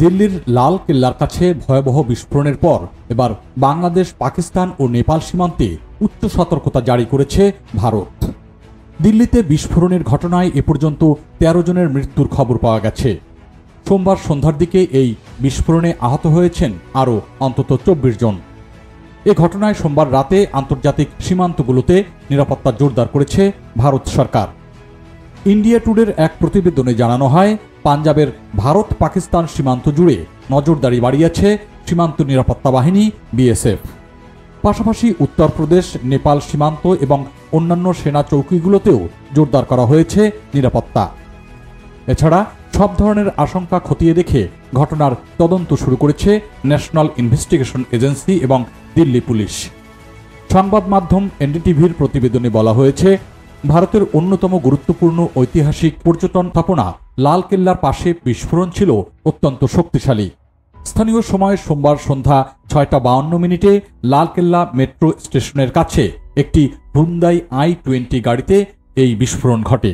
দিল্লির লাল কেল্লার কাছে ভয়াবহ বিস্ফোরণের পর এবার বাংলাদেশ, পাকিস্তান ও নেপাল সীমান্তে উচ্চ সতর্কতা জারি করেছে ভারত। দিল্লিতে বিস্ফোরণের ঘটনায় এ পর্যন্ত ১৩ জনের মৃত্যুর খবর পাওয়া গেছে। সোমবার সন্ধ্যার দিকে এই বিস্ফোরণে আহত হয়েছেন আরও অন্তত ২৪ জন। এ ঘটনায় সোমবার রাতে আন্তর্জাতিক সীমান্তগুলোতে নিরাপত্তা জোরদার করেছে ভারত সরকার। ইন্ডিয়া টুডের এক প্রতিবেদনে জানানো হয়, পাঞ্জাবের ভারত পাকিস্তান সীমান্ত জুড়ে নজরদারি বাড়িয়েছে সীমান্ত নিরাপত্তা বাহিনী বিএসএফ। পাশাপাশি উত্তরপ্রদেশ, নেপাল সীমান্ত এবং অন্যান্য সেনা চৌকিগুলোতেও জোরদার করা হয়েছে নিরাপত্তা। এছাড়া সব ধরনের আশঙ্কা খতিয়ে দেখে ঘটনার তদন্ত শুরু করেছে ন্যাশনাল ইনভেস্টিগেশন এজেন্সি এবং দিল্লি পুলিশ। সংবাদ মাধ্যম এনডিটিভির প্রতিবেদনে বলা হয়েছে, ভারতের অন্যতম গুরুত্বপূর্ণ ঐতিহাসিক পর্যটন স্থাপনা লাল কেল্লার পাশে বিস্ফোরণ ছিল অত্যন্ত শক্তিশালী। স্থানীয় সময় সোমবার সন্ধ্যা ৬টা ৫২ লালকেল্লা মেট্রো স্টেশনের কাছে একটি হুন্দাই i-20 গাড়িতে এই বিস্ফোরণ ঘটে।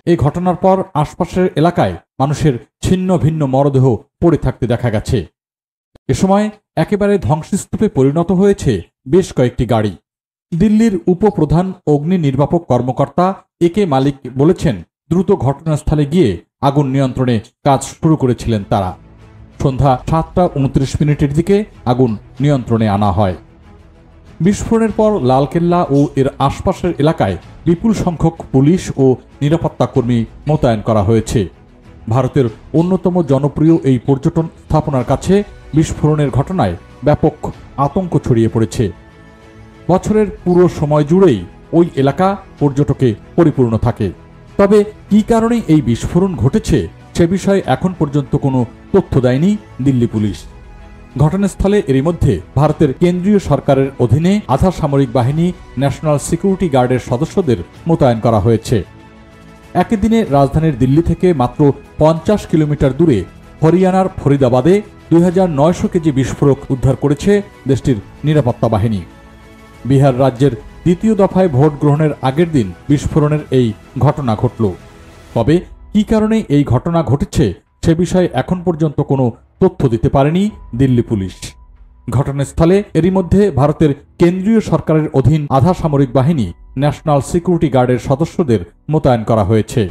এই ঘটনার পর আশপাশের এলাকায় মানুষের ছিন্ন ভিন্ন মরদেহ পড়ে থাকতে দেখা গেছে। এ সময় একেবারে ধ্বংসস্তূপে পরিণত হয়েছে বেশ কয়েকটি গাড়ি। দিল্লির উপপ্রধান অগ্নি নির্বাপক কর্মকর্তা একে মালিক বলেছেন, দ্রুত ঘটনাস্থলে গিয়ে আগুন নিয়ন্ত্রণে কাজ শুরু করেছিলেন তারা। সন্ধ্যা ৭টা ২৯ দিকে আগুন নিয়ন্ত্রণে আনা হয়। বিস্ফোরণের পর লালকেল্লা ও এর আশপাশের এলাকায় বিপুল সংখ্যক পুলিশ ও নিরাপত্তা কর্মী মোতায়েন করা হয়েছে। ভারতের অন্যতম জনপ্রিয় এই পর্যটন স্থাপনার কাছে বিস্ফোরণের ঘটনায় ব্যাপক আতঙ্ক ছড়িয়ে পড়েছে। বছরের পুরো সময় জুড়েই ওই এলাকা পর্যটকে পরিপূর্ণ থাকে। তবে কী কারণে এই বিস্ফোরণ ঘটেছে সে বিষয়ে এখন পর্যন্ত কোনো তথ্য দেয়নি দিল্লি পুলিশ। ঘটনাস্থলে এরই মধ্যে ভারতের কেন্দ্রীয় সরকারের অধীনে আধা সামরিক বাহিনী, ন্যাশনাল সিকিউরিটি গার্ডের সদস্যদের মোতায়েন করা হয়েছে। একই দিনে রাজধানীর দিল্লি থেকে মাত্র ৫০ কিলোমিটার দূরে হরিয়ানার ফরিদাবাদে ২৯০০ কেজি বিস্ফোরক উদ্ধার করেছে দেশটির নিরাপত্তা বাহিনী। বিহার রাজ্যের দ্বিতীয় দফায় ভোট গ্রহণের আগের দিন বিস্ফোরণের এই ঘটনা ঘটল। তবে কী কারণে এই ঘটনা ঘটেছে সে বিষয়ে এখন পর্যন্ত কোনো তথ্য দিতে পারেনি দিল্লি পুলিশ। ঘটনাস্থলে এরই মধ্যে ভারতের কেন্দ্রীয় সরকারের অধীন আধা সামরিক বাহিনী, ন্যাশনাল সিকিউরিটি গার্ডের সদস্যদের মোতায়েন করা হয়েছে।